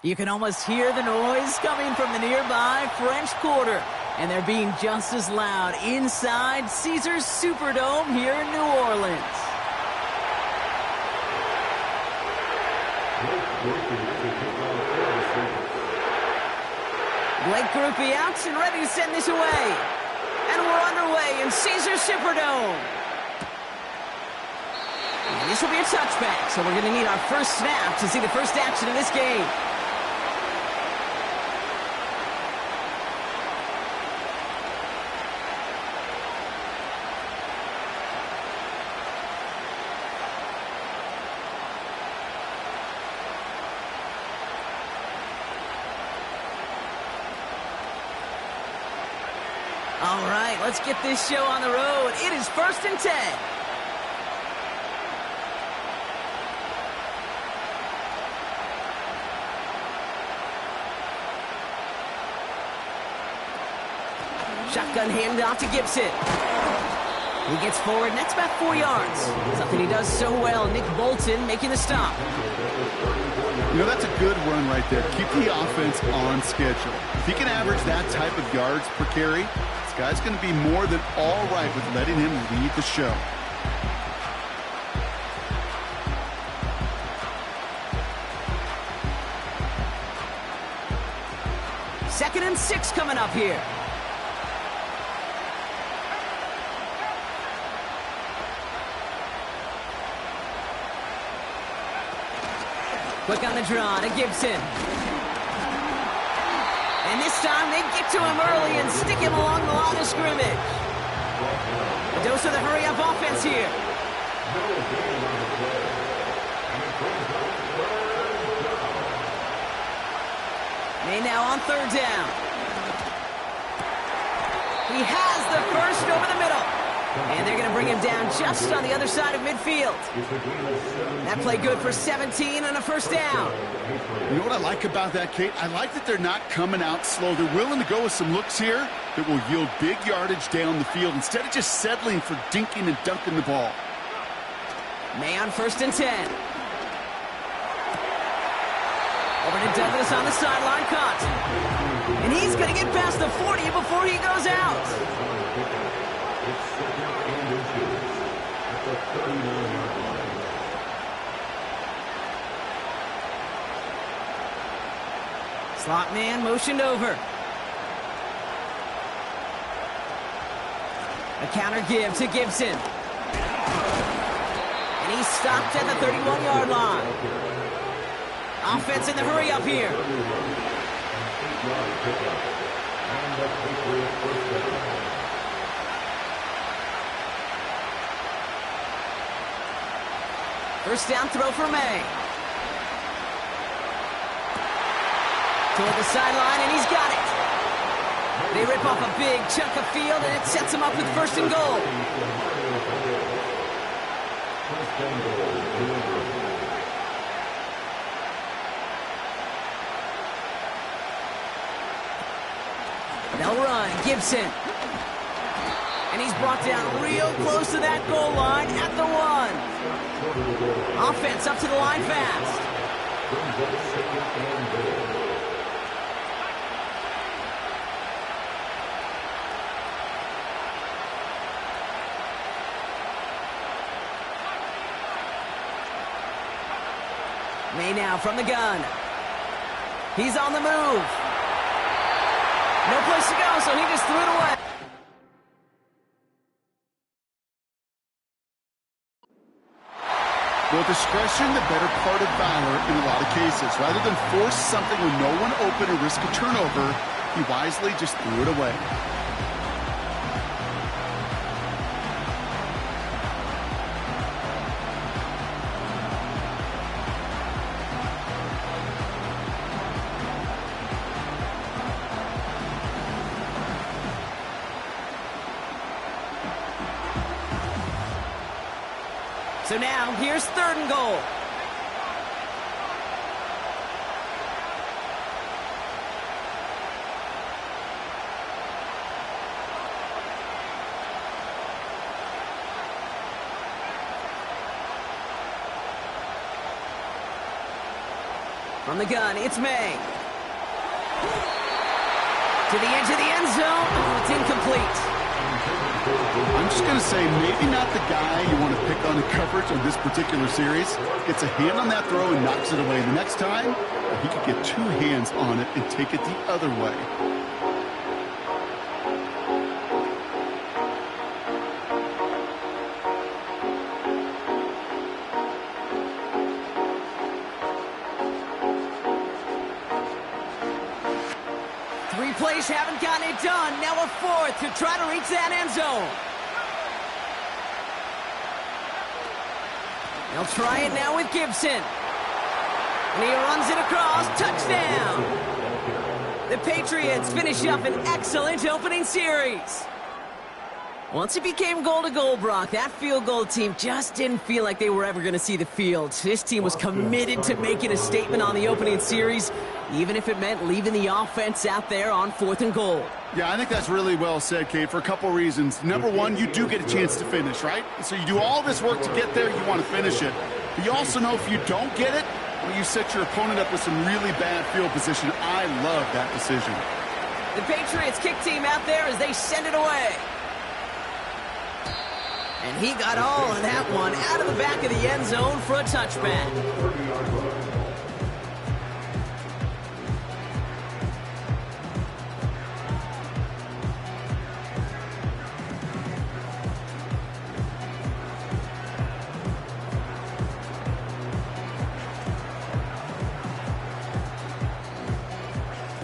You can almost hear the noise coming from the nearby French Quarter, and they're being just as loud inside Caesars Superdome here in New Orleans. Blake Groupie out and ready to send this away. And we're underway in Caesars Superdome. And this will be a touchback, so we're going to need our first snap to see the first action of this game. All right, let's get this show on the road. It is 1st and 10. Shotgun handoff to Gibson. He gets forward, and that's about 4 yards. Something he does so well. Nick Bolton making the stop. You know, that's a good run right there. Keep the offense on schedule. If he can average that type of yards per carry, this guy's going to be more than all right with letting him lead the show. Second and 6 coming up here. Quick on the draw to Gibson. And this time they get to him early and stick him along the line of scrimmage. A dose of the hurry-up offense here. May now on 3rd down. He has the first over the middle. And they're going to bring him down just on the other side of midfield. That play good for 17 and a first down. You know what I like about that, Kate? I like that they're not coming out slow. They're willing to go with some looks here that will yield big yardage down the field instead of just settling for dinking and dunking the ball. May on 1st and 10. Over to Douglas on the sideline, caught. And he's going to get past the 40 before he goes out. Slot man motioned over. A counter give to Gibson. And he's stopped at the 31-yard line. Offense in the hurry up here. First down throw for May. Toward the sideline, and he's got it. They rip off a big chunk of field, and it sets him up with 1st and goal. They'll run, Gibson. And he's brought down real close to that goal line at the 1. Offense up to the line fast. May now from the gun. He's on the move. No place to go, so he just threw it away. Well, discretion, the better part of valor in a lot of cases. Rather than force something with no one open or risk a turnover, he wisely just threw it away. So now, here's 3rd and goal. From the gun, it's May. To the edge of the end zone. Oh, it's incomplete. I'm just going to say maybe not the guy you want to pick on the coverage of this particular series. Gets a hand on that throw and knocks it away. The next time, he could get two hands on it and take it the other way. Three plays haven't gotten it done. Now a fourth to try to reach that end zone. They'll try it now with Gibson. And he runs it across. Touchdown. The Patriots finish up an excellent opening series. Once it became goal-to-goal, Brock, that field goal team just didn't feel like they were ever going to see the field. This team was committed to making a statement on the opening series, even if it meant leaving the offense out there on 4th and goal. Yeah, I think that's really well said, Kate, for a couple reasons. Number one, you do get a chance to finish, right? So you do all this work to get there, you want to finish it. But you also know if you don't get it, well, you set your opponent up with some really bad field position. I love that decision. The Patriots kick team out there as they send it away. And he got all of that one out of the back of the end zone for a touchback.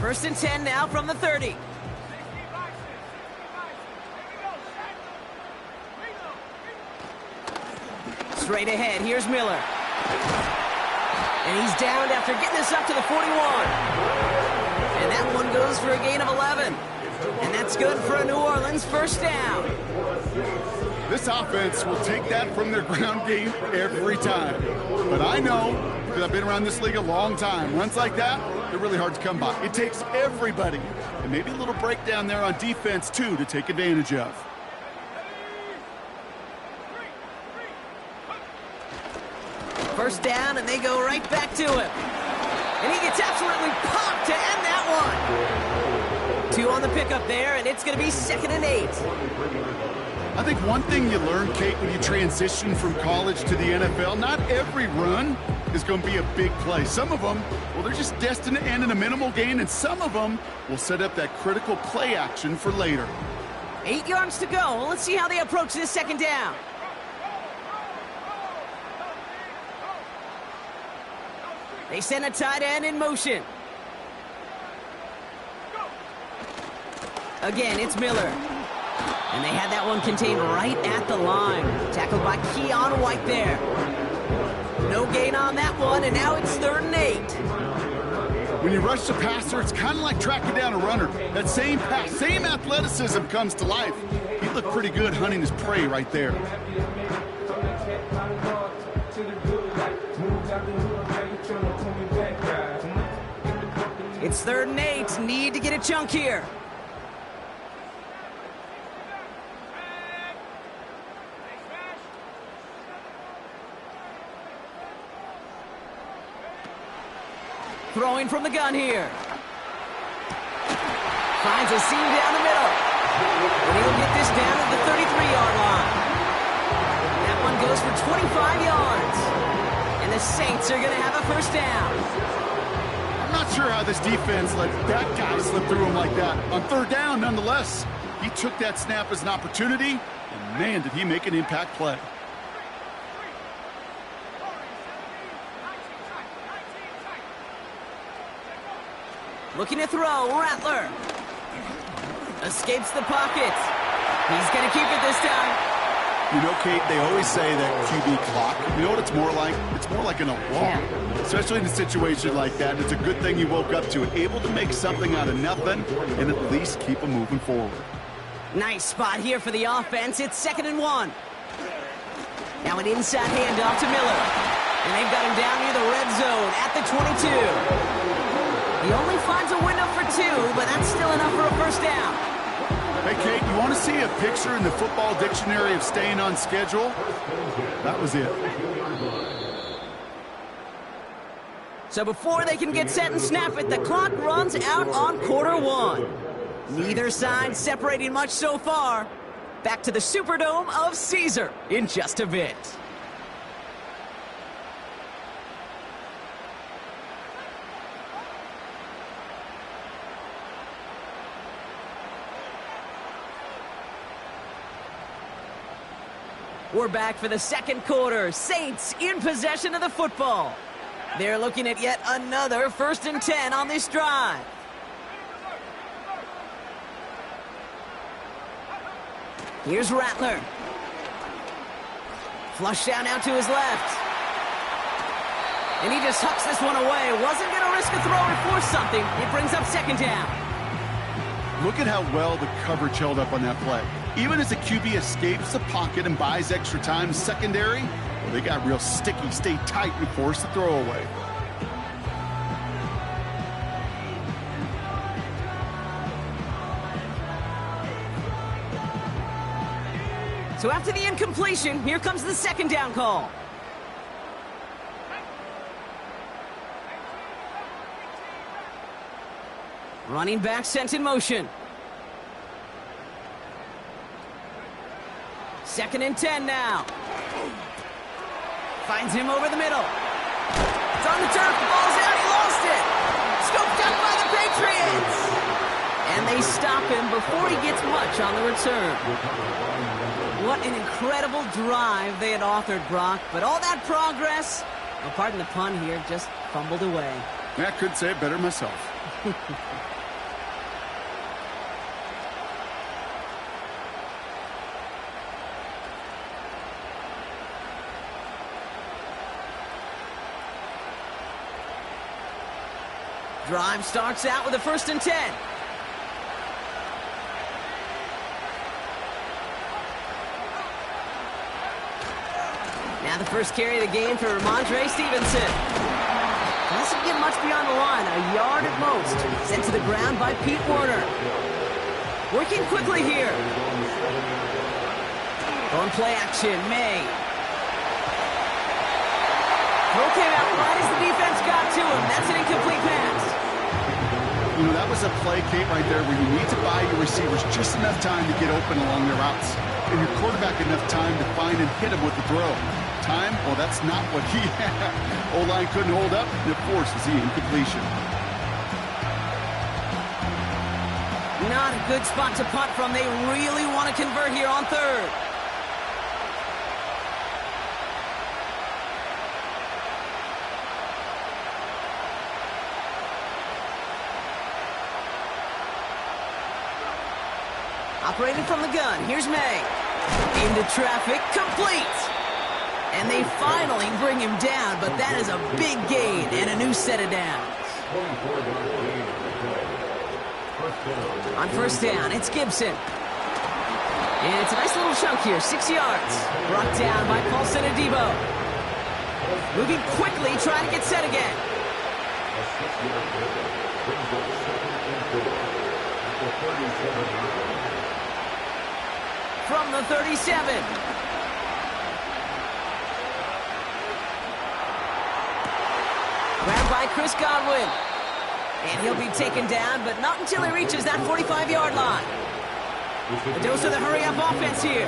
First and 10 now from the 30. Straight ahead, here's Miller. And he's downed after getting this up to the 41. And that one goes for a gain of 11. And that's good for a New Orleans first down. This offense will take that from their ground game every time. But I know, because I've been around this league a long time, runs like that, they're really hard to come by. It takes everybody. And maybe a little breakdown there on defense, too, to take advantage of. First down, and they go right back to him. And he gets absolutely popped to end that one. 2 on the pickup there, and it's going to be 2nd and 8. I think one thing you learn, Kate, when you transition from college to the NFL, not every run is going to be a big play. Some of them, well, they're just destined to end in a minimal gain, and some of them will set up that critical play action for later. 8 yards to go. Let's see how they approach this 2nd down. They send a tight end in motion. Again, it's Miller. And they had that one contained right at the line. Tackled by Keon White there. No gain on that one, and now it's 3rd and 8. When you rush the passer, it's kind of like tracking down a runner. That same pass, same athleticism comes to life. He looked pretty good hunting his prey right there. It's 3rd and 8. Need to get a chunk here. Throwing from the gun here. Finds a seam down the middle. And he'll get this down at the 33-yard line. That one goes for 25 yards. And the Saints are going to have a first down. I'm not sure how this defense let that guy slip through him like that. On 3rd down, nonetheless, he took that snap as an opportunity, and man, did he make an impact play. Looking to throw, Rattler. Escapes the pocket. He's going to keep it this time. You know, Kate, they always say that QB clock. You know what it's more like? It's more like an alarm, especially in a situation like that. It's a good thing you woke up to it, able to make something out of nothing and at least keep them moving forward. Nice spot here for the offense. It's 2nd and 1. Now an inside handoff to Miller. And they've got him down near the red zone at the 22. He only finds a window for 2, but that's still enough for a first down. Hey, Kate, you want to see a picture in the football dictionary of staying on schedule? That was it. So before they can get set and snap it, the clock runs out on quarter one. Neither side separating much so far. Back to the Superdome of Caesar in just a bit. We're back for the second quarter. Saints in possession of the football. They're looking at yet another 1st and 10 on this drive. Here's Rattler. Flush down out to his left. And he just hucks this one away. Wasn't going to risk a throw or force something. It brings up 2nd down. Look at how well the coverage held up on that play. Even as the QB escapes the pocket and buys extra time secondary, well, they got real sticky, stay tight, and force the throw away. So after the incompletion, here comes the 2nd down call. Running back sent in motion. 2nd and 10 now. Finds him over the middle. It's on the turf. The ball's out. He lost it. Scooped up by the Patriots. And they stop him before he gets much on the return. What an incredible drive they had authored, Brock. But all that progress, well, pardon the pun here, just fumbled away. Yeah, I couldn't say it better myself. Drive starts out with a 1st and 10. Now the first carry of the game for Ramondre Stevenson. Doesn't get much beyond the line, a yard at most. Sent to the ground by Pete Werner. Working quickly here. On play action, May. Throw came out right as the defense got to him. That's an incomplete pass. You know, that was a play, Kate, right there where you need to buy your receivers just enough time to get open along their routes. And your quarterback enough time to find and hit him with the throw. Time? Well, that's not what he had. O-line couldn't hold up, and it forces the incompletion. Not a good spot to punt from. They really want to convert here on 3rd. Operating from the gun, here's May. Into traffic, complete. And they finally bring him down, but that is a big gain and a new set of downs. On 1st down, it's Gibson. And it's a nice little chunk here, 6 yards. Brought down by Paulson Adebo. Moving quickly, trying to get set again. From the 37. Grabbed by Chris Godwin. And he'll be taken down, but not until he reaches that 45-yard line. A dose of the hurry-up offense here.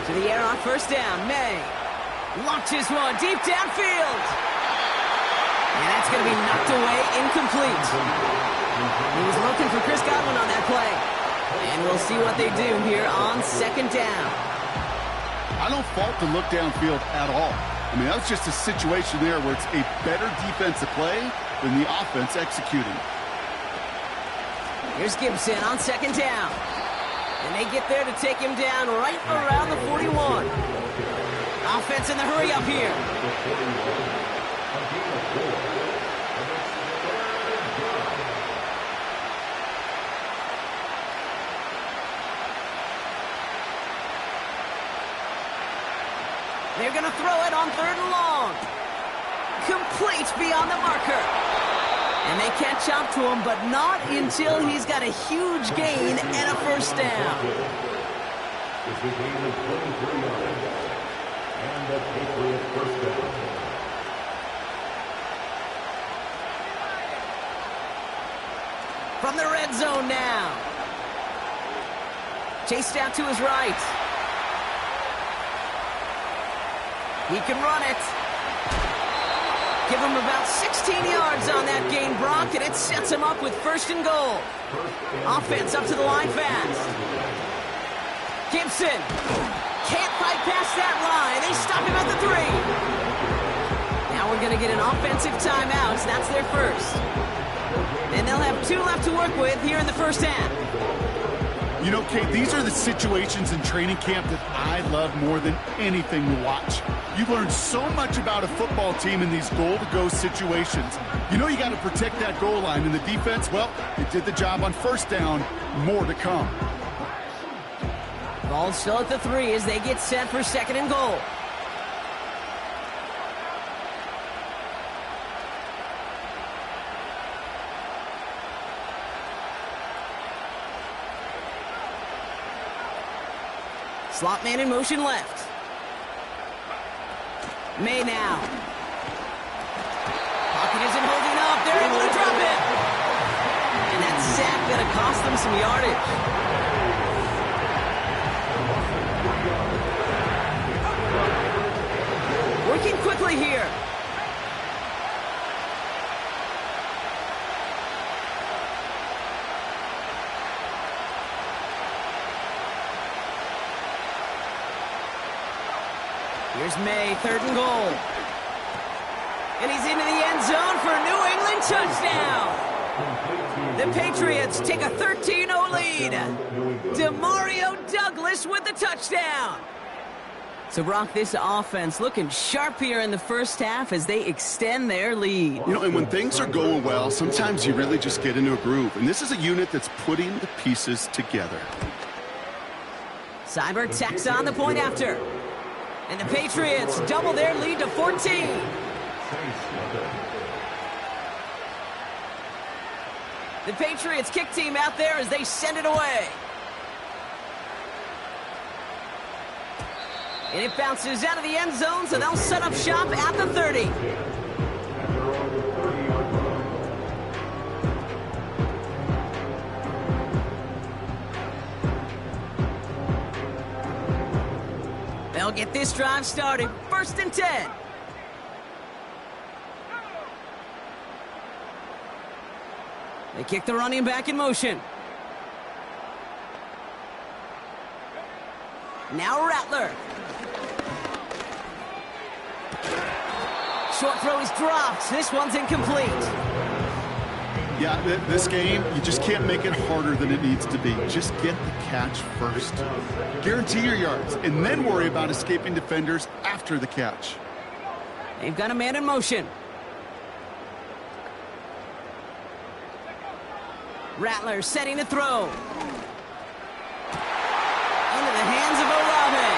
To the air on 1st down. May launches one deep downfield. And that's going to be knocked away, incomplete. He was looking for Chris Godwin on that play. And we'll see what they do here on 2nd down. I don't fault the look downfield at all. I mean, that was just a situation there where it's a better defensive play than the offense executing. Here's Gibson on 2nd down. And they get there to take him down right around the 41. Offense in the hurry up here. They're going to throw it on 3rd and long. Complete beyond the marker. And they catch up to him, but not until he's got a huge gain and a 1st down. It's a gain of 23 yards. And the Patriots 1st down. red zone now. Chased out to his right. He can run it. Give him about 16 yards on that gain, Brock, and it sets him up with 1st and goal. Offense up to the line fast. Gibson can't fight past that line. They stop him at the 3. Now we're going to get an offensive timeout. That's their first. And they'll have 2 left to work with here in the first half. You know, Kate, these are the situations in training camp that I love more than anything to watch. You learn so much about a football team in these goal-to-go situations. You know you got to protect that goal line, and the defense, well, it did the job on 1st down. More to come. Ball still at the 3 as they get set for 2nd and goal. Slot man in motion left. May now. Pocket isn't holding up. They're able to drop it. And that sack going to cost them some yardage. Working quickly here. Here's May, 3rd and goal. And he's into the end zone for a New England touchdown. The Patriots take a 13-0 lead. Demario Douglas with the touchdown. So, Brock, this offense looking sharp here in the first half as they extend their lead. You know, and when things are going well, sometimes you really just get into a groove. And this is a unit that's putting the pieces together. Cyber tacks on the point after. And the Patriots double their lead to 14. The Patriots kick team out there as they send it away. And it bounces out of the end zone, so they'll set up shop at the 30. They'll get this drive started. 1st and 10. They kick the running back in motion. Now Rattler. Short throw is dropped. This one's incomplete. Yeah, this game, you just can't make it harder than it needs to be. Just get the catch first. Guarantee your yards, and then worry about escaping defenders after the catch. They've got a man in motion. Rattler setting the throw. Into the hands of Olave.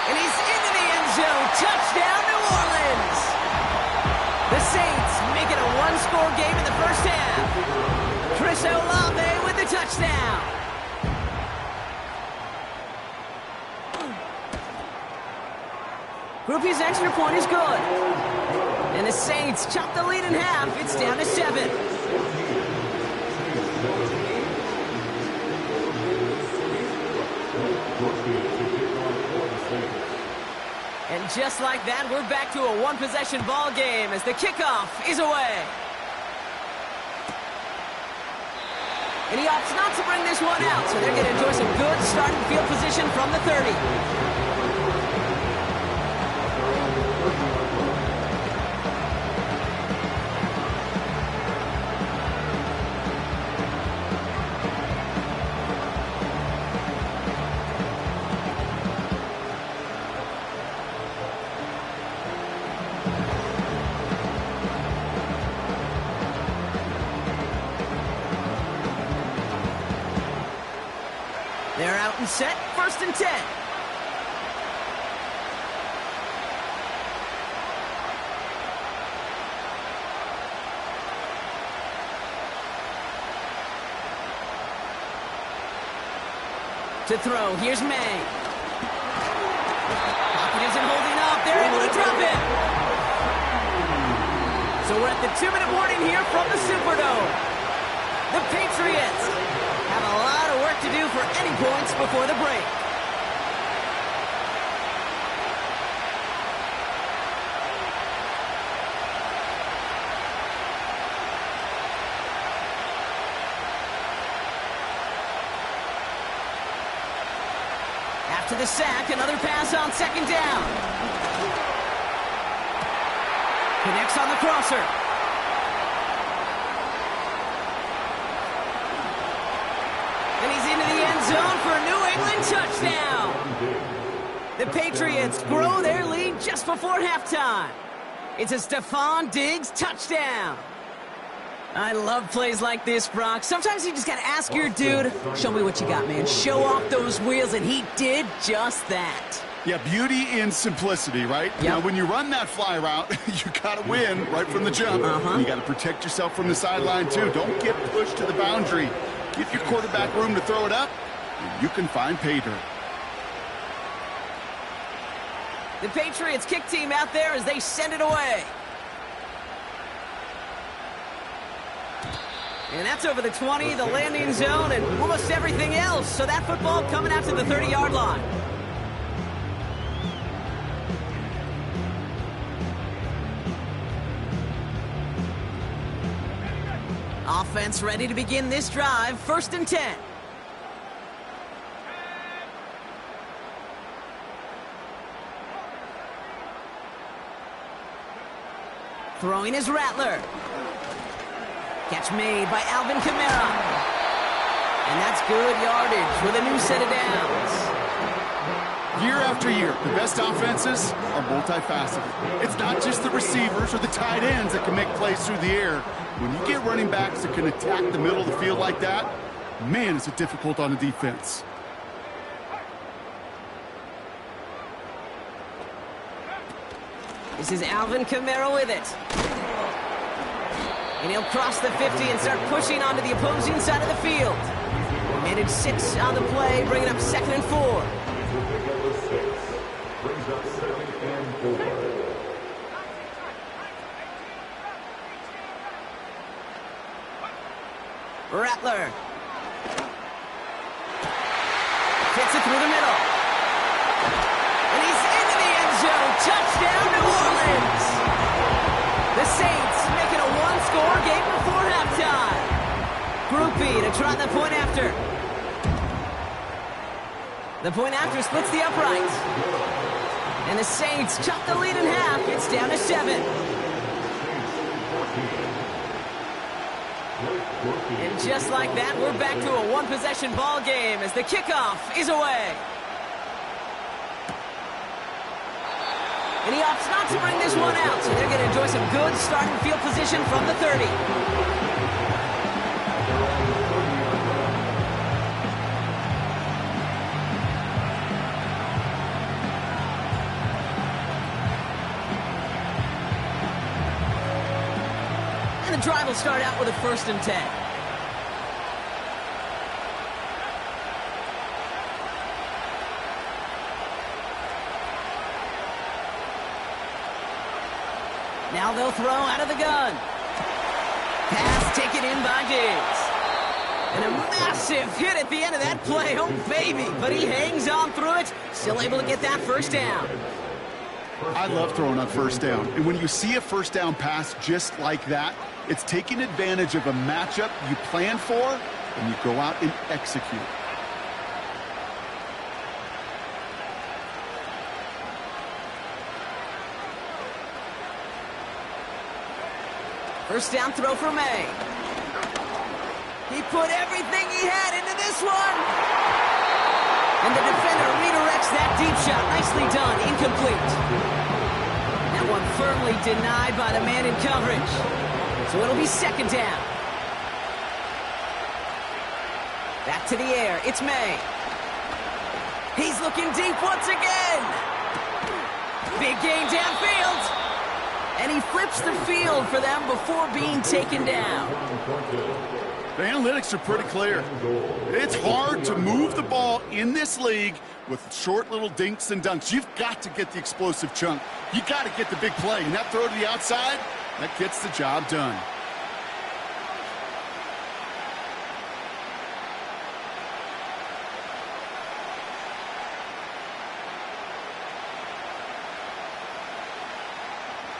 And he's into the end zone. Touchdown, New Orleans. The Saints make it a one-score game in the first half. Chris Olave with the touchdown. Groupie's extra point is good. And the Saints chop the lead in half. It's down to 7. And just like that, we're back to a one-possession ball game as the kickoff is away. And he opts not to bring this one out, so they're going to enjoy some good starting field position from the 30. They're out and set, 1st and 10. To throw, here's May. Pocket isn't holding up, they're able to drop it. So we're at the 2-minute warning here from the Superdome. The Patriots have a lot of work to do for any points before the break. After the sack, another pass on second down. Connects on the crosser. And he's into the end zone for a New England touchdown. The Patriots grow their lead just before halftime. It's a Stephon Diggs touchdown. I love plays like this, Brock. Sometimes you just got to ask your dude, show me what you got, man. Show off those wheels, and he did just that. Yeah, beauty in simplicity, right? Yep. Now, when you run that fly route, you got to win right from the jump. You got to protect yourself from the sideline, too. Don't get pushed to the boundary. Give your quarterback room to throw it up, and you can find pay dirt. The Patriots kick team out there as they send it away. And that's over the 20, the landing zone, and almost everything else. So that football coming out to the 30-yard line. Offense ready to begin this drive. 1st and 10. Throwing is Rattler. Catch made by Alvin Kamara. And that's good yardage with a new set of downs. Year after year, the best offenses are multifaceted. It's not just the receivers or the tight ends that can make plays through the air. When you get running backs that can attack the middle of the field like that, man, is it difficult on the defense. This is Alvin Kamara with it. And he'll cross the 50 and start pushing onto the opposing side of the field. Managed 6 on the play, bringing up 2nd and 4. Brings up 2nd and 4. Rattler. Gets it through the middle. And he's into the end zone. Touchdown, New Orleans. The Saints making a one-score game before halftime. Groupie to try the point after. The point after splits the upright. And the Saints chop the lead in half. It's down to 7. And just like that, we're back to a one-possession ball game as the kickoff is away. And he opts not to bring this one out, so they're going to enjoy some good starting field position from the 30. And the drive will start out with a 1st and 10. Now they'll throw out of the gun. Pass taken in by Diggs. And a massive hit at the end of that play. Oh, baby. But he hangs on through it. Still able to get that 1st down. I love throwing on 1st down. And when you see a 1st down pass just like that, it's taking advantage of a matchup you plan for, and you go out and execute. First down throw for May. He put everything he had into this one. And the defender redirects that deep shot. Nicely done. Incomplete. That one firmly denied by the man in coverage. So it'll be 2nd down. Back to the air. It's May. He's looking deep once again. Big gain downfield. And he flips the field for them before being taken down. The analytics are pretty clear. It's hard to move the ball in this league with short little dinks and dunks. You've got to get the explosive chunk. You got to get the big play. And that throw to the outside, That gets the job done.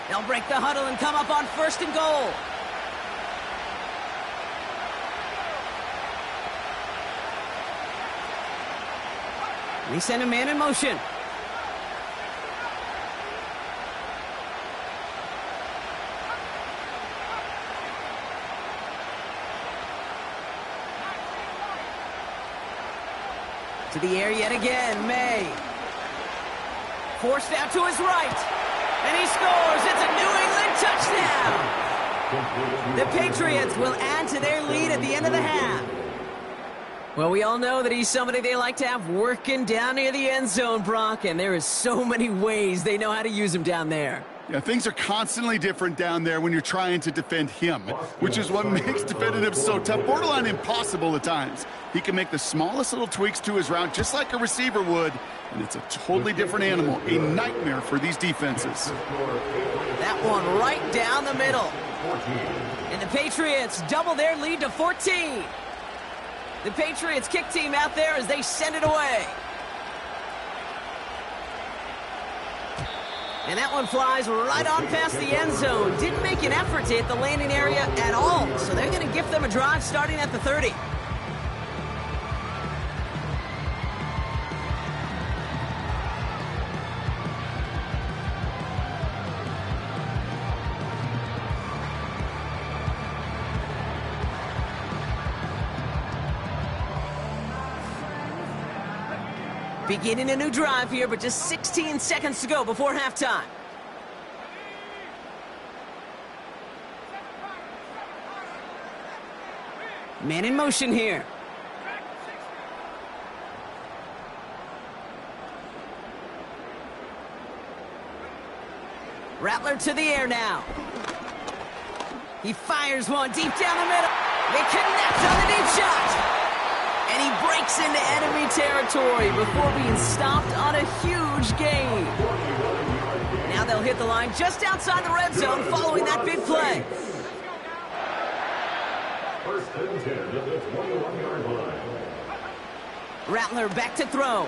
They'll break the huddle and come up on 1st and goal. They send a man in motion. To the air yet again, May. Forced out to his right. And he scores. It's a New England touchdown. The Patriots will add to their lead at the end of the half. Well, we all know that he's somebody they like to have working down near the end zone, Brock, and there is so many ways they know how to use him down there. Yeah, things are constantly different down there when you're trying to defend him, which is what makes defending him so tough, borderline impossible at times. He can make the smallest little tweaks to his route just like a receiver would, and it's a totally different animal, a nightmare for these defenses. That one right down the middle. And the Patriots double their lead to 14. The Patriots kick team out there as they send it away. And that one flies right on past the end zone. Didn't make an effort to hit the landing area at all. So they're going to gift them a drive starting at the 30. Beginning a new drive here, but just 16 seconds to go before halftime. Man in motion here. Rattler to the air now. He fires one deep down the middle. They connect on the deep shot. And he breaks into enemy territory before being stopped on a huge gain. Now they'll hit the line just outside the red zone following that big play. 1st and 10 at the 21-yard line. Rattler back to throw.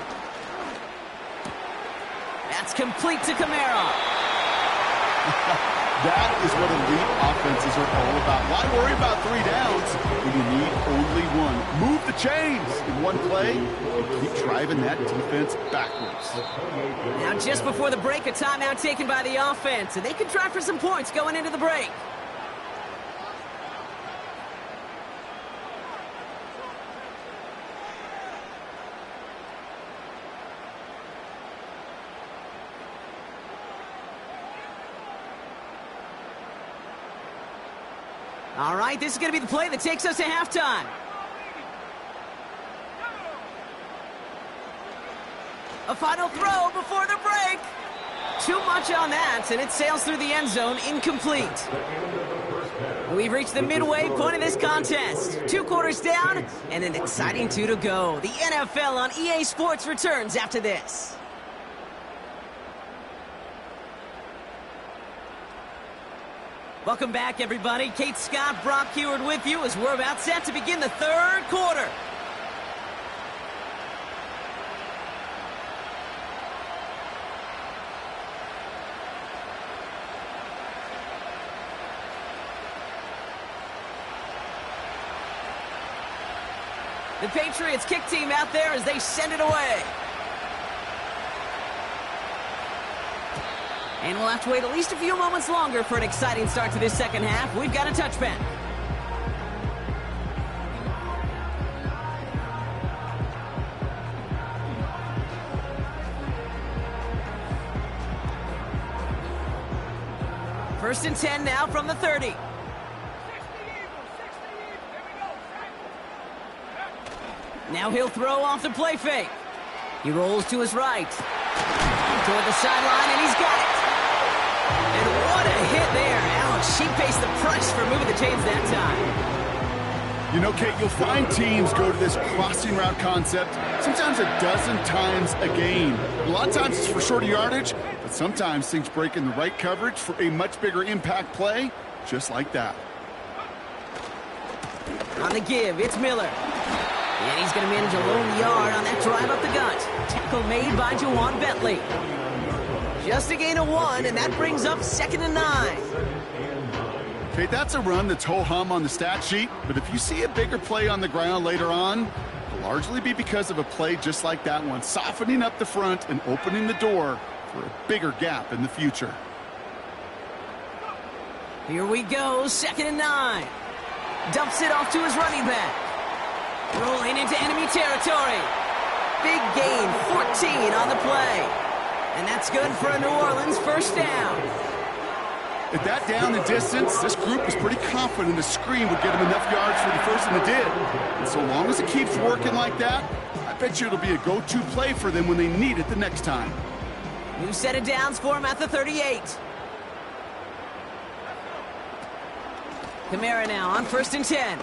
That's complete to Kamara. That is what elite offenses are all about. Why worry about 3 downs when you need only one? Move the chains in one play and keep driving that defense backwards. Now just before the break, a timeout taken by the offense, and they can try for some points going into the break. All right, this is going to be the play that takes us to halftime. A final throw before the break. Too much on that, and it sails through the end zone, incomplete. We've reached the midway point of this contest. 2 quarters down, and an exciting 2 to go. The NFL on EA Sports returns after this. Welcome back, everybody. Kate Scott, Brock Heward with you as we're about set to begin the 3rd quarter. The Patriots kick team out there as they send it away. And we'll have to wait at least a few moments longer for an exciting start to this second half. We've got a touchback. First and 10 now from the 30. Now he'll throw off the play fake. He rolls to his right. Toward the sideline, and he's got it. And what a hit there. Ouch, she pays the price for moving the chains that time. You know, Kate, you'll find teams go to this crossing route concept sometimes a dozen times a game. A lot of times it's for shorter yardage, but sometimes things break in the right coverage for a much bigger impact play, just like that. On the give, it's Miller. And he's going to manage a lone yard on that drive up the gut. Tackle made by Juwan Bentley. Just a gain of 1, and that brings up 2nd and 9. Okay, that's a run that's ho-hum on the stat sheet, but if you see a bigger play on the ground later on, it'll largely be because of a play just like that one, softening up the front and opening the door for a bigger gap in the future. Here we go, 2nd and 9. Dumps it off to his running back. Rolling into enemy territory. Big gain, 14 on the play. And that's good for a New Orleans first down. At that down the distance, this group was pretty confident the screen would get them enough yards for the first, and it did. And so long as it keeps working like that, I bet you it'll be a go-to play for them when they need it the next time. New set of downs for him at the 38. Kamara now on 1st and 10.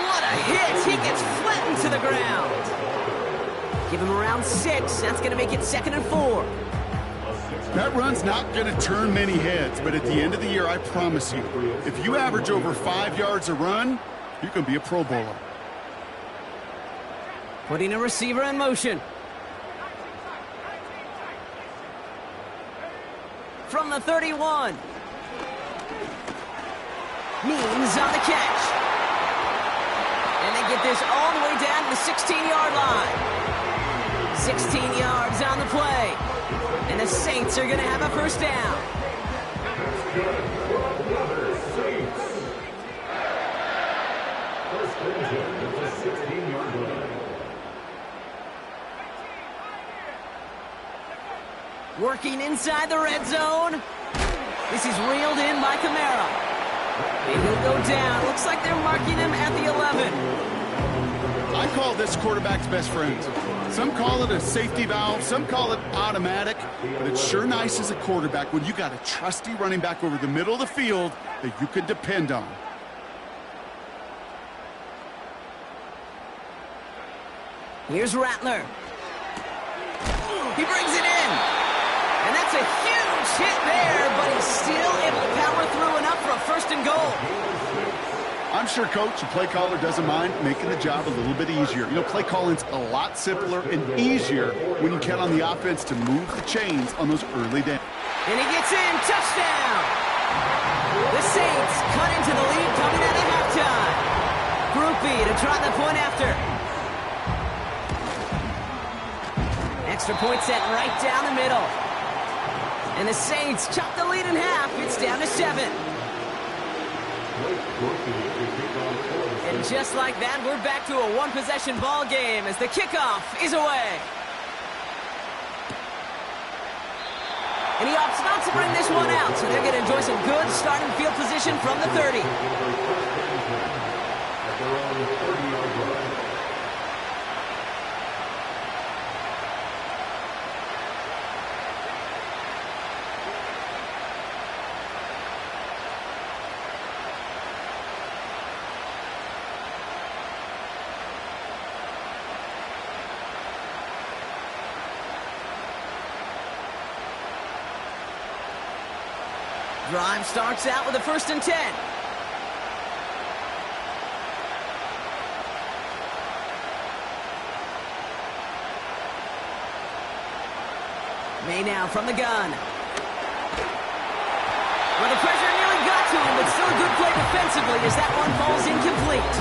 What a hit! He gets flattened to the ground. Give him around 6. That's going to make it 2nd and 4. That run's not going to turn many heads, but at the end of the year, I promise you, if you average over 5 yards a run, you can be a Pro Bowler. Putting a receiver in motion. From the 31. Means on the catch. And they get this all the way down to the 16-yard line. 16 yards on the play. And the Saints are going to have a first down. Working inside the red zone. This is reeled in by Kamara. And he'll go down. Looks like they're marking him at the 11. I call this quarterback's best friend. Some call it a safety valve, some call it automatic, but it's sure nice as a quarterback when you got a trusty running back over the middle of the field that you can depend on. Here's Rattler. He brings it in. And that's a huge hit there, but he's still able to power through enough for a 1st and goal. I'm sure, Coach, the play caller doesn't mind making the job a little bit easier. You know, play calling's a lot simpler and easier when you count on the offense to move the chains on those early downs. And he gets in, touchdown! The Saints cut into the lead coming out of halftime. Groupie to try the point after. Extra point set right down the middle. And the Saints chop the lead in half. It's down to 7. And just like that, we're back to a one-possession ball game as the kickoff is away. And he opts not to bring this one out, so they're going to enjoy some good starting field position from the 30. Drive starts out with a 1st and 10. May now from the gun. Well, the pressure nearly got to him, but still a good play defensively as that one falls incomplete.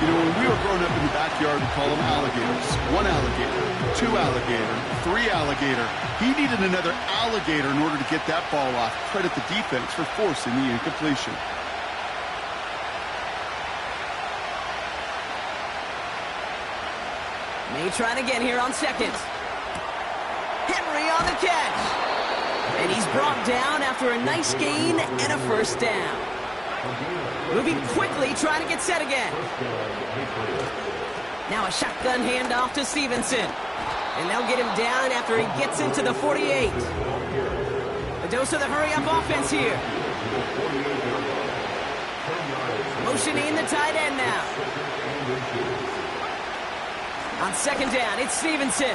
You know, when we were growing up in the backyard, we call them alligators. 1 alligator, 2 alligator, 3 alligator. He needed another alligator in order to get that ball off. Credit the defense for forcing the incompletion. May try it again here on 2nd. Henry on the catch. And he's brought down after a nice gain and a 1st down. Moving quickly, trying to get set again. Now a shotgun handoff to Stevenson. And they'll get him down after he gets into the 48. A dose of the hurry-up offense here. motioning the tight end now. On second down, it's Stevenson.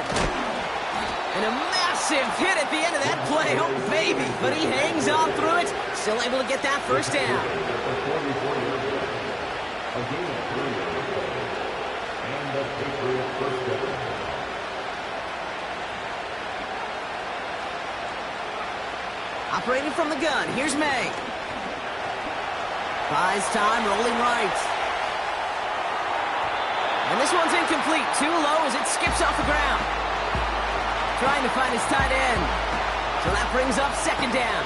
And a massive hit at the end of that play. Oh, baby. But he hangs on through it. Still able to get that first down. Operating from the gun, here's May. Buys time, rolling right. And this one's incomplete. Too low as it skips off the ground. Trying to find his tight end. So that brings up second down.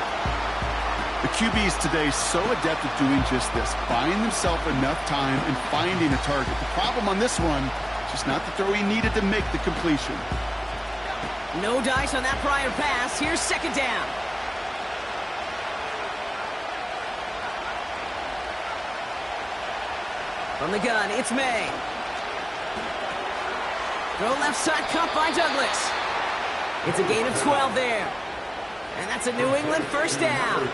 The QBs today so adept at doing just this, buying themselves enough time and finding a target. The problem on this one, just not the throw he needed to make the completion. No dice on that prior pass. Here's second down. From the gun, it's May. Throw left side, caught by Douglas. It's a gain of 12 there. And that's a New England first down.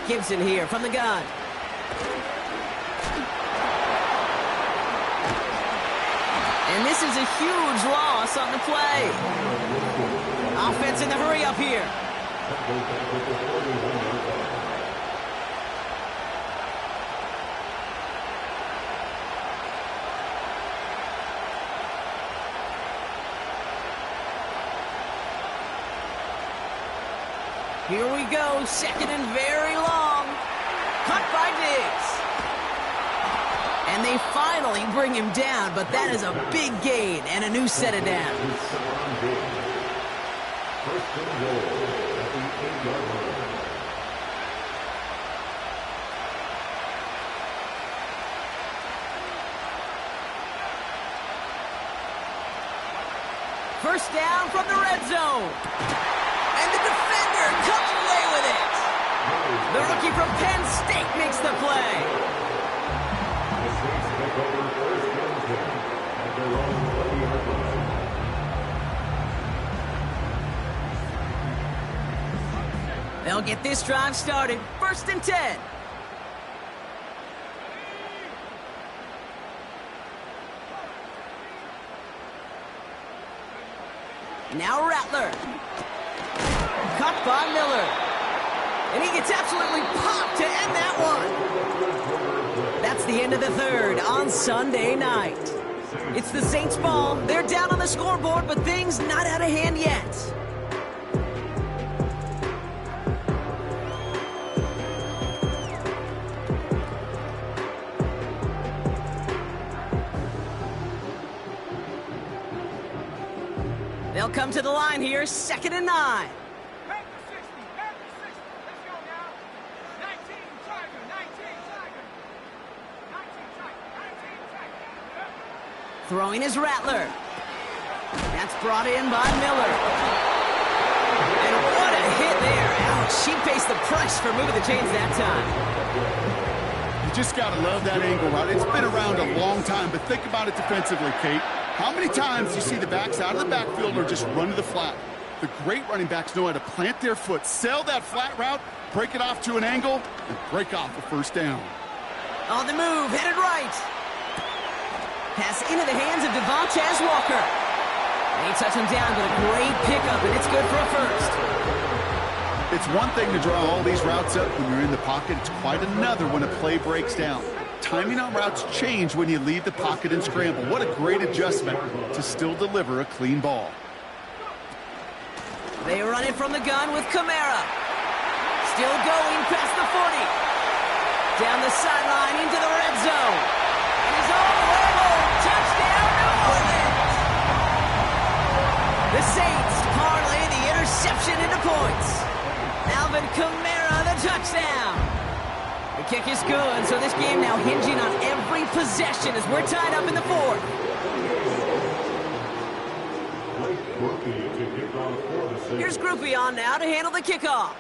Gibson here from the gun. And this is a huge loss on the play. Offense in the hurry up here. Here we go, second and very long. Cut by Diggs. And they finally bring him down, but that is a big gain and a new set of downs. First and goal at the 8-yard line. First down from the red zone. And the defender comes away with it. The rookie from Penn State makes the play. The Saints take over first and 10 at their own 20-yard line. They'll get this drive started. First and 10. Now Rattler. Caught by Miller. And he gets absolutely popped to end that one. That's the end of the third on Sunday night. It's the Saints ball. They're down on the scoreboard, but things not out of hand yet. They'll come to the line here, second and 9. Throwing is Rattler. That's brought in by Miller. And what a hit there. Ouch, she faced the price for moving the chains that time. You just got to love that angle route. It's been around a long time, but think about it defensively, Kate. How many times do you see the backs out of the backfield or just run to the flat? The great running backs know how to plant their foot, sell that flat route, break it off to an angle, and break off a first down. On the move, headed right. Pass into the hands of Devontae Walker. They touch him down, but a great pickup, and it's good for a first. It's one thing to draw all these routes up when you're in the pocket. It's quite another when a play breaks down. Timing on routes change when you leave the pocket and scramble. What a great adjustment to still deliver a clean ball. They run it from the gun with Kamara. Still going past the 40. Down the sideline into the red zone. And he's all the way home. Touchdown, New Orleans. The Saints parlay the interception into points. Alvin Kamara, the touchdown. The kick is good, so this game now hinging on every possession as we're tied up in the fourth. Here's Groupie on now to handle the kickoff.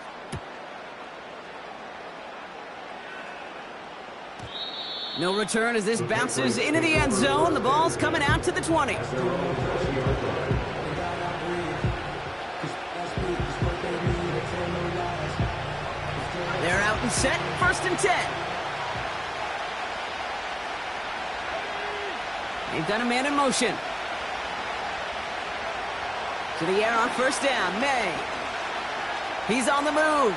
No return as this bounces into the end zone. The ball's coming out to the 20. They're out out and set, 1st and 10. They've done a man in motion. To the air on 1st down, May. He's on the move.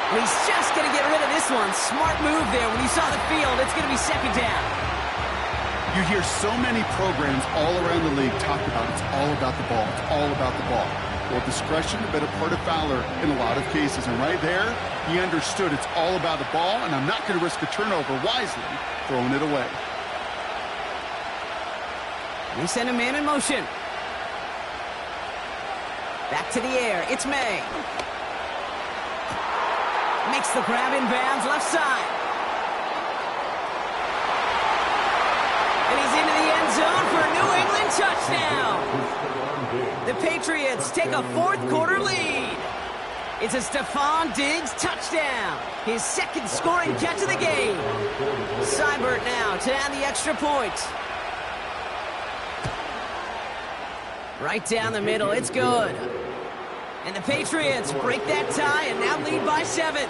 And he's just going to get rid of this one. Smart move there. When you saw the field, it's going to be 2nd down. You hear so many programs all around the league talk about it's all about the ball. It's all about the ball. Well, discretion a bit of part of Fowler in a lot of cases. And right there, he understood it's all about the ball, and I'm not going to risk a turnover, wisely throwing it away. They send a man in motion. Back to the air. It's May. Makes the grab in bounds, left side. And he's into the end zone for a New England touchdown. The Patriots take a 4th quarter lead. It's a Stephon Diggs touchdown. His 2nd scoring catch of the game. Seibert now to add the extra point. Right down the middle, it's good. And the Patriots break that tie and now lead by 7.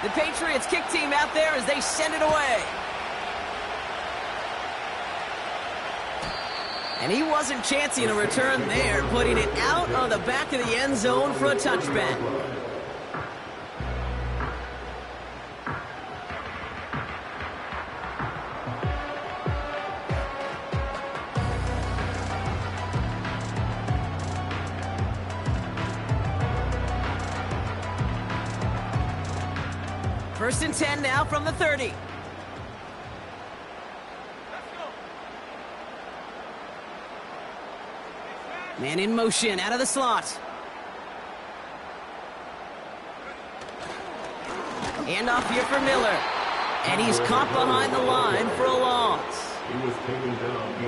The Patriots kick team out there as they send it away. And he wasn't chancing a return there, putting it out on the back of the end zone for a touchback. First and 10 now from the 30. Man in motion, out of the slot. Hand off here for Miller. And he's caught behind the line for a loss.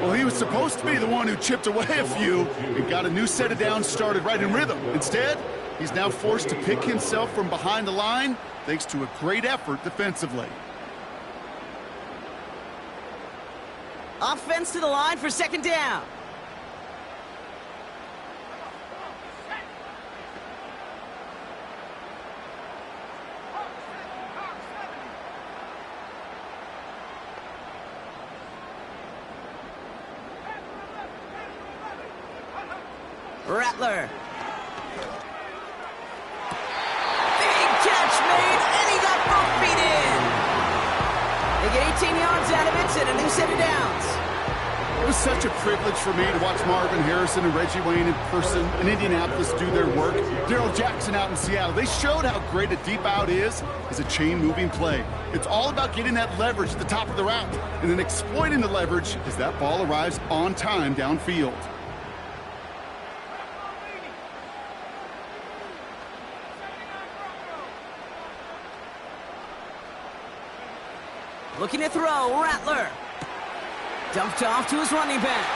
Well, he was supposed to be the one who chipped away a few and got a new set of downs started right in rhythm. Instead, he's now forced to pick himself from behind the line thanks to a great effort defensively. Offense to the line for 2nd down. Rattler. Big catch made, and he got both feet in. They get 18 yards out of it and a new set of downs. It was such a privilege for me to watch Marvin Harrison and Reggie Wayne in person in Indianapolis do their work. Darrell Jackson out in Seattle. They showed how great a deep out is as a chain-moving play. It's all about getting that leverage at the top of the route and then exploiting the leverage as that ball arrives on time downfield. Looking to throw, Rattler. Dumped off to his running back.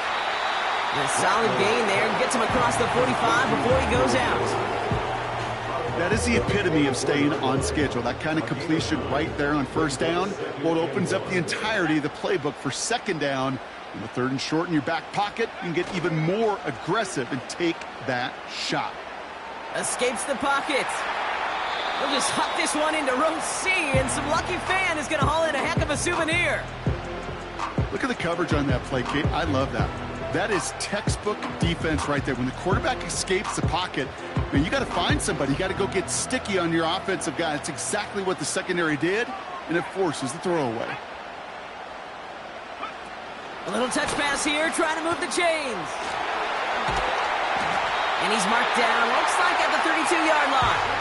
And a solid gain there, gets him across the 45 before he goes out. That is the epitome of staying on schedule. That kind of completion right there on 1st down. Well, it opens up the entirety of the playbook for 2nd down. In the 3rd and short in your back pocket, you can get even more aggressive and take that shot. Escapes the pocket. He'll just huck this one into row C, and some lucky fan is going to haul in a heck of a souvenir. Look at the coverage on that play, Kate. I love that. That is textbook defense right there. When the quarterback escapes the pocket, man, you got to find somebody. You got to go get sticky on your offensive guy. That's exactly what the secondary did, and it forces the throwaway. A little touch pass here, trying to move the chains. And he's marked down, looks like at the 32-yard line.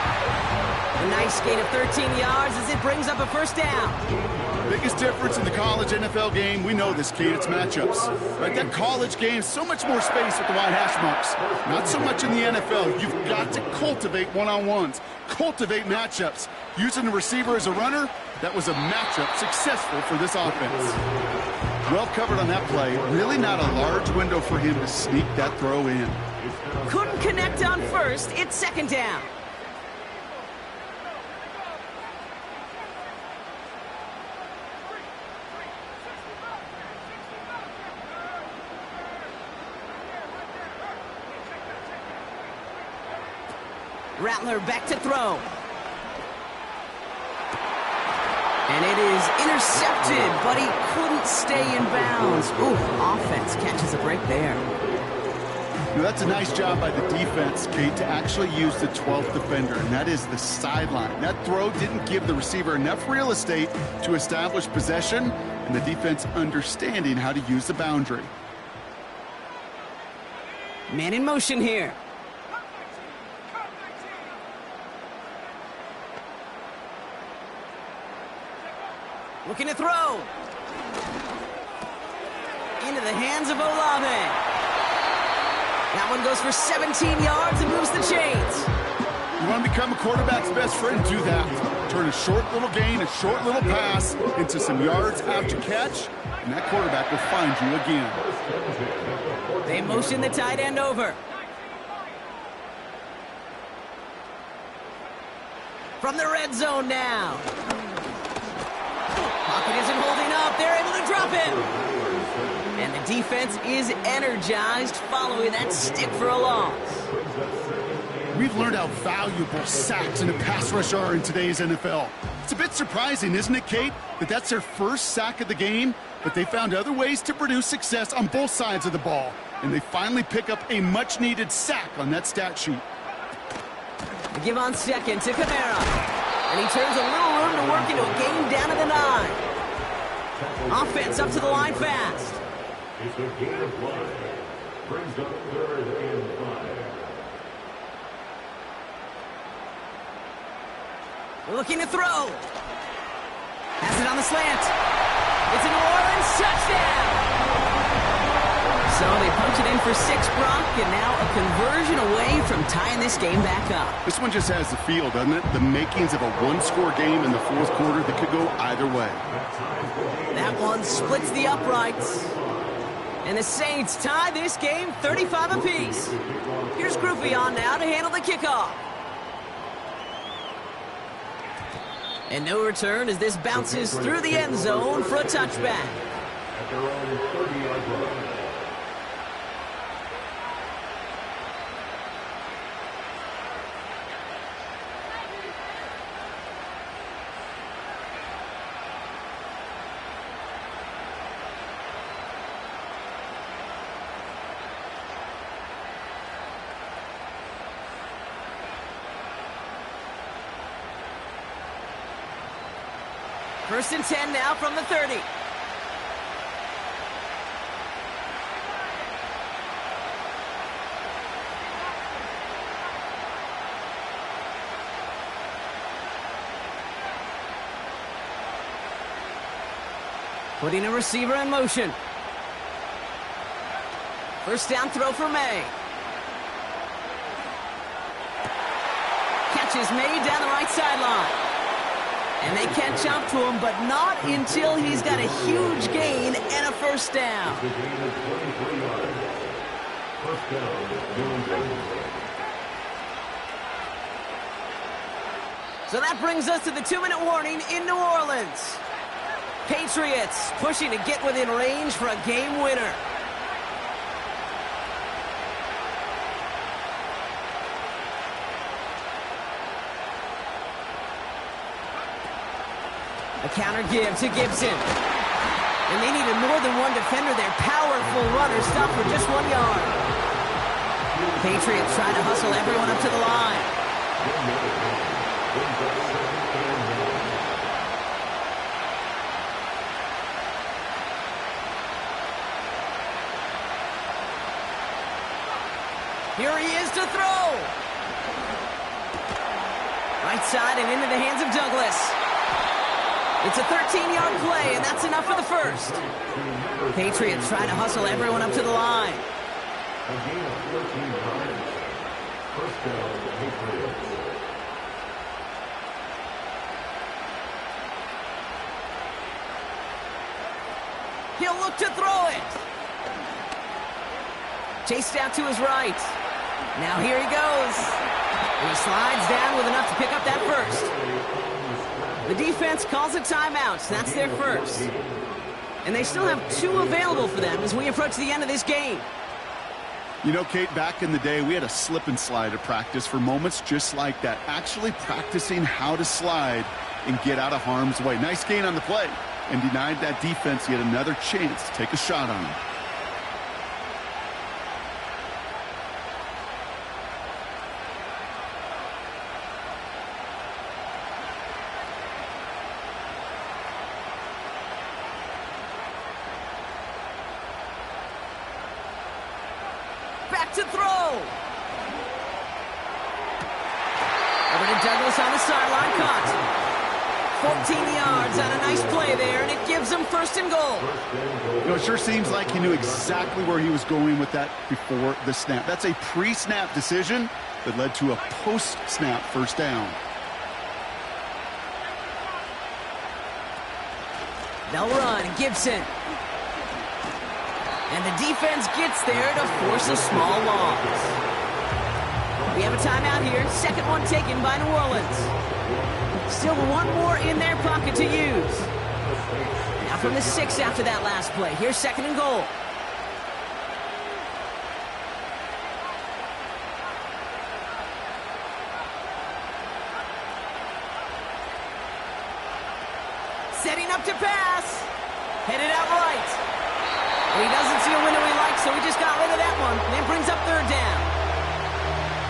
A nice gain of 13 yards as it brings up a 1st down. Biggest difference in the college NFL game, we know this, Kate, it's matchups. Right, that college game, so much more space with the wide hash marks. Not so much in the NFL. You've got to cultivate one-on-ones, cultivate matchups. Using the receiver as a runner, that was a matchup successful for this offense. Well covered on that play. Really not a large window for him to sneak that throw in. Couldn't connect on 1st, it's 2nd down. Rattler back to throw. And it is intercepted, but he couldn't stay in bounds. Ooh, offense catches a break there. That's a nice job by the defense, Kate, to actually use the 12th defender, and that is the sideline. That throw didn't give the receiver enough real estate to establish possession, and the defense understanding how to use the boundary. Man in motion here. Looking to throw. Into the hands of Olave. That one goes for 17 yards and moves the chains. You want to become a quarterback's best friend? Do that. Turn a short little gain, a short little pass into some yards after catch, and that quarterback will find you again. They motion the tight end over. From the red zone now. Pocket isn't holding up. They're able to drop it. And the defense is energized following that stick for a loss. We've learned how valuable sacks and a pass rush are in today's NFL. It's a bit surprising, isn't it, Kate, that that's their first sack of the game, but they found other ways to produce success on both sides of the ball, and they finally pick up a much-needed sack on that stat sheet. The give on second to Kamara, and he turns a little room to work into a game down to the 9. Offense up to the line fast. It's a gain of 5. Brings up 3rd and 5. Looking to throw. Has it on the slant. It's a New Orleans touchdown. So they punch it in for 6, Brock, and now a conversion away from tying this game back up. This one just has the feel, doesn't it? The makings of a one-score game in the fourth quarter that could go either way. That one splits the uprights. And the Saints tie this game 35 apiece. Here's Groupie on now to handle the kickoff. And no return as this bounces through the end zone for a touchback. At their own 30-yard line. First and 10 now from the 30. Putting a receiver in motion. First down throw for May. Catch is made down the right sideline. And they catch up to him, but not until he's got a huge gain and a first down. It's a gain of 23 yards. First down, New England. So that brings us to the 2-minute warning in New Orleans. Patriots pushing to get within range for a game winner. A counter give to Gibson. And they needed more than one defender. Their powerful runner stopped for just 1 yard. Patriots trying to hustle everyone up to the line. Here he is to throw. Right side and into the hands of Douglas. It's a 13-yard play, and that's enough for the first. Patriots trying to hustle everyone up to the line. A gain of 14 yards. First down, Patriots. He'll look to throw it. Chased out to his right. Now here he goes. And he slides down with enough to pick up that first. The defense calls a timeout. That's their first. And they still have 2 available for them as we approach the end of this game. You know, Kate, back in the day, we had a slip and slide at practice for moments just like that. Actually practicing how to slide and get out of harm's way. Nice gain on the play, and denied that defense yet another chance to take a shot on him. Back to throw. Over to Douglas on the sideline, caught. 14 yards on a nice play there, and it gives them first and goal. You know, it sure seems like he knew exactly where he was going with that before the snap. That's a pre-snap decision that led to a post-snap first down. They'll run, Gibson. And the defense gets there to force a small loss. We have a timeout here. Second one taken by New Orleans. Still one more in their pocket to use. Now from the 6 after that last play. Here's second and goal. Setting up to pass. Headed out right. And he doesn't see a window he likes, so he just got rid of that one. And it brings up third down.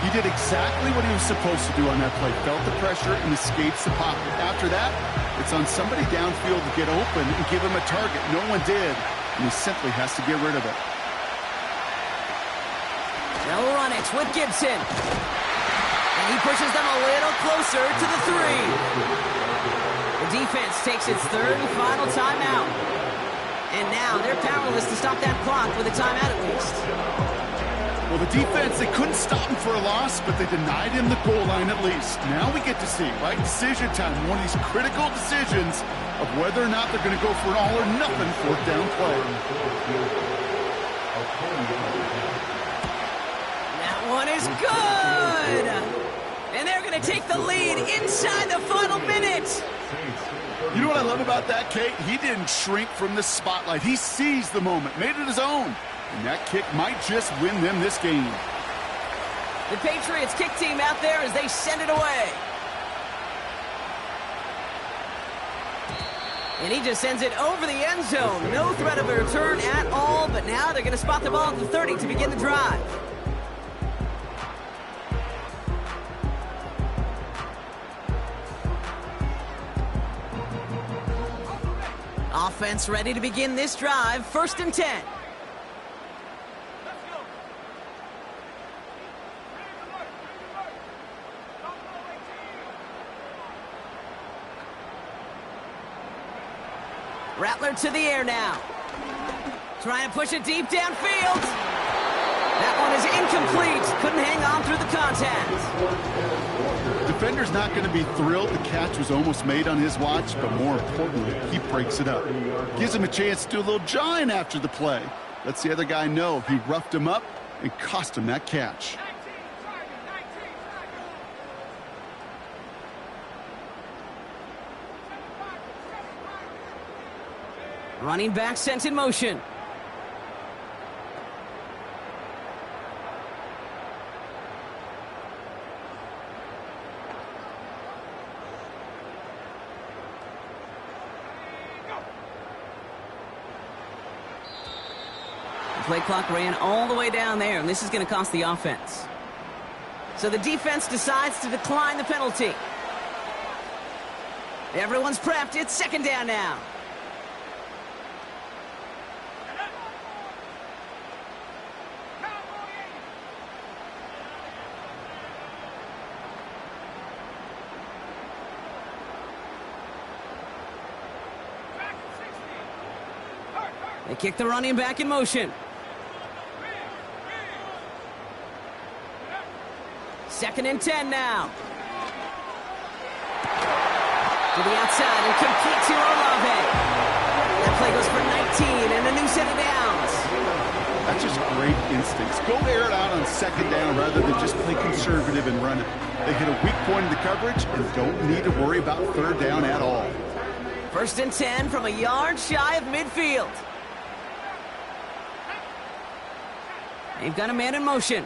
He did exactly what he was supposed to do on that play. Felt the pressure and escapes the pocket. After that, it's on somebody downfield to get open and give him a target. No one did, and he simply has to get rid of it. They'll run it with Gibson. And he pushes them a little closer to the 3. The defense takes its third and final timeout. And now they're powerless to stop that clock with a timeout at least. Well, the defense, they couldn't stop him for a loss, but they denied him the goal line at least. Now we get to see, right, decision time, one of these critical decisions of whether or not they're going to go for an all-or-nothing fourth down play. That one is good! And they're going to take the lead inside the final minute. You know what I love about that, Kate? He didn't shrink from the spotlight. He seized the moment, made it his own. And that kick might just win them this game. The Patriots kick team out there as they send it away. And he just sends it over the end zone. No threat of a return at all, but now they're going to spot the ball at the 30 to begin the drive. Offense ready to begin this drive. First and 10. Rattler to the air now. Trying to push it deep downfield. That one is incomplete. Couldn't hang on through the contact. Defender's not going to be thrilled the catch was almost made on his watch, but more importantly, he breaks it up. Gives him a chance to do a little jawing after the play. Lets the other guy know he roughed him up and cost him that catch. Running back sent in motion. The play clock ran all the way down there, and this is going to cost the offense. So the defense decides to decline the penalty. Everyone's prepped. It's second down now. They kick the running back in motion. Second and 10 now. To the outside and complete to Olave. That play goes for 19 and a new set of downs. That's just great instincts. Go air it out on second down rather than just play conservative and run it. They hit a weak point in the coverage and don't need to worry about third down at all. First and 10 from a yard shy of midfield. They've got a man in motion.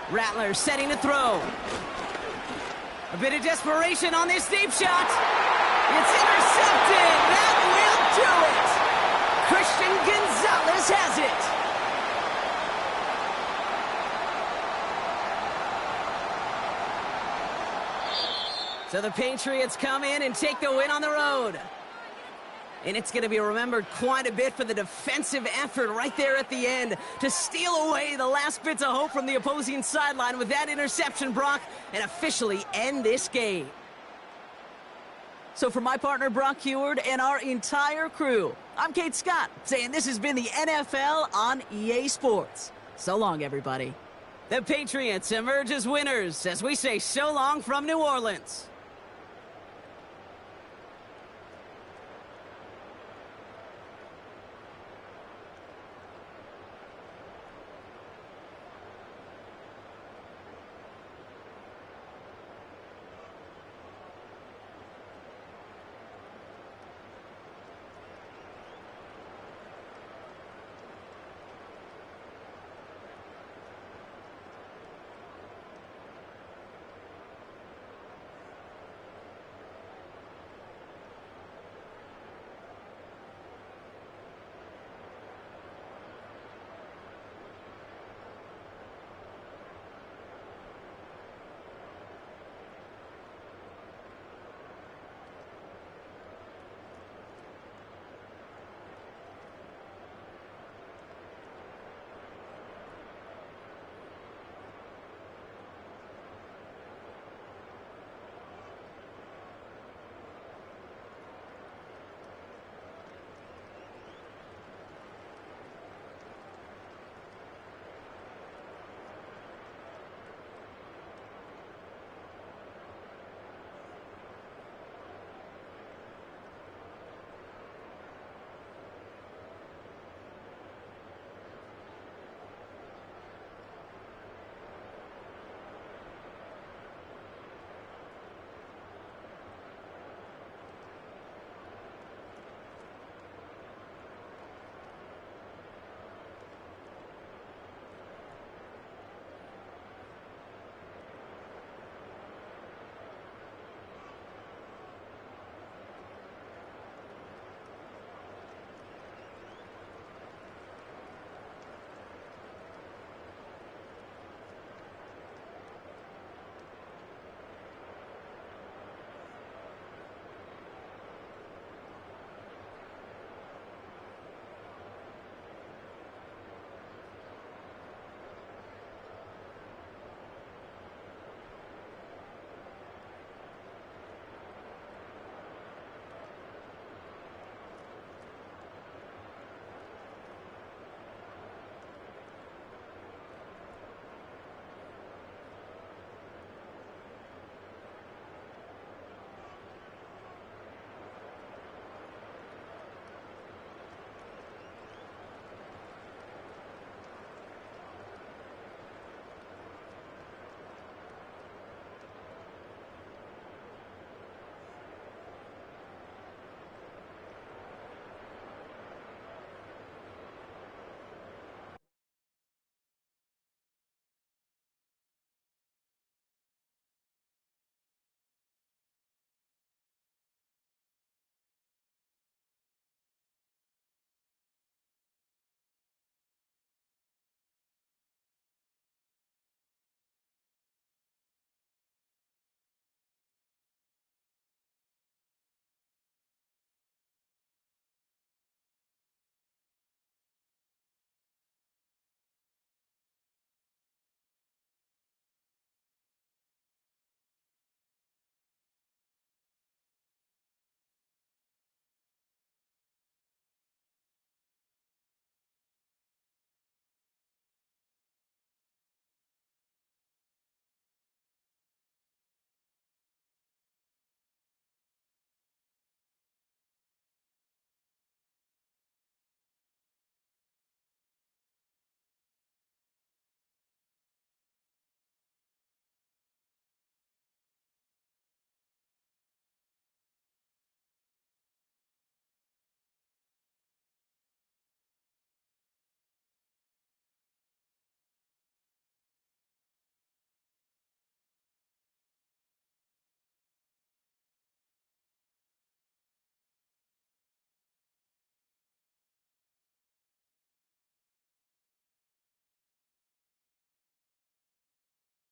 Rattler setting to throw. A bit of desperation on this deep shot. It's intercepted. That will do it. Christian Gonzalez has it. So the Patriots come in and take the win on the road. And it's going to be remembered quite a bit for the defensive effort right there at the end to steal away the last bits of hope from the opposing sideline with that interception, Brock, and officially end this game. So for my partner, Brock Heward, and our entire crew, I'm Kate Scott, saying this has been the NFL on EA Sports. So long, everybody. The Patriots emerge as winners as we say so long from New Orleans.